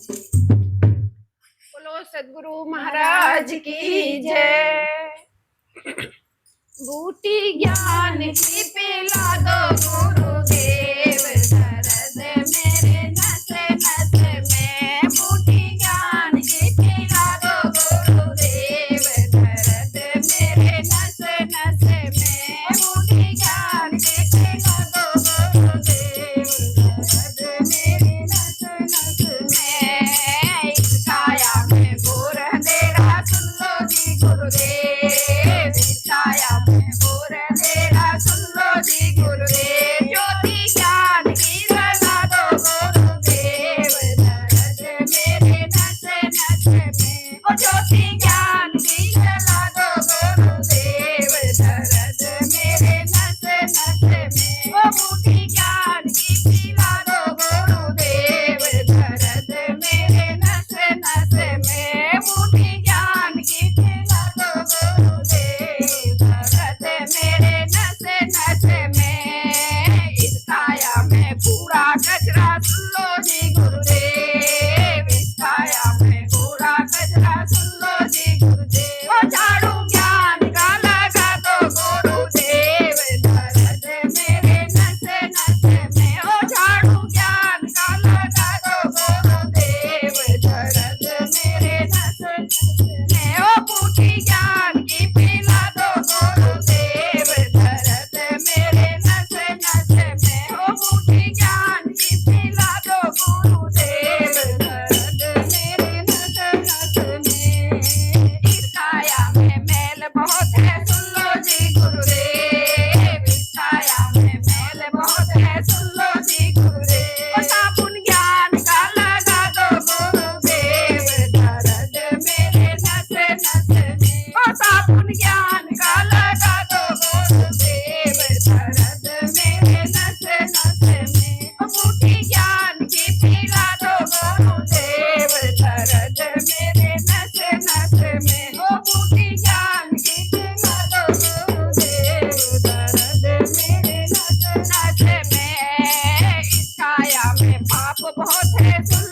बोलो सदगुरु महाराज की जय। बूटी ज्ञान की पिला दो गुरुदेव, दर्द मेरे नस नस में। बूटी ज्ञान की पिला दो गुरुदेव, दर्द मेरे नस नस में। बूटी ज्ञान की पिला दो गुरुदेव, दर्द मेरे नस नस में। इस काया में बोर अंधेरा सुन लो जी गुरुदेव, इस काया बोर अंधेरा सुन लो जी गुरुदेव। ज्योति ज्ञान की जला दो गुरुदेव, दर्द मेरे नस नस में। ओ ज्योति ज्ञान की जला दो गुरुदेव, दर्द मेरे नस नस में। ओ बूटी ज्ञान की पिला दो गुरुदेव, दर्द मेरे नस नस में। बूटी ज्ञान की पिला दो गुरुदेव, दर्द मेरे नस नस में। इस काया में पूरा कचरा सुन लो जी गुरुदेव, इस काया में पूरा कचरा सुन लो जी गुरुदेव। ओ झाड़ू ज्ञान का लगा दो गुरुदेव, दर्द मेरे नस नस में। ओ झाड़ू ज्ञान का लगा दो गुरुदेव, दर्द मेरे नस नस में। ओ बूटी ज्ञान की पिला दो गुरुदेव, दर्द मेरे नस नस में। ओ बूटी ज्ञान की पिला दो गुरुदेव, दर्द मेरे नस नस में। इस काया में मैल बहुत है सुन लो जी गुरुदेव, इस काया में मैल बहुत है सुन लो जी गुरुदेव। ओ साबुन ज्ञान का लगा दो गुरुदेव, दर्द मेरे नस नस में। ओ साबुन ज्ञान का लगा दो गुरुदेव, दर्द मेरे नस नस में। ओ बूटी ज्ञान की पिला दो गुरुदेव, दर्द मेरे नस नस में। ओ बूटी ज्ञान की पिला दो गुरुदेव, दर्द मेरे नस नस में। इस काया में पाप बहुत है सुन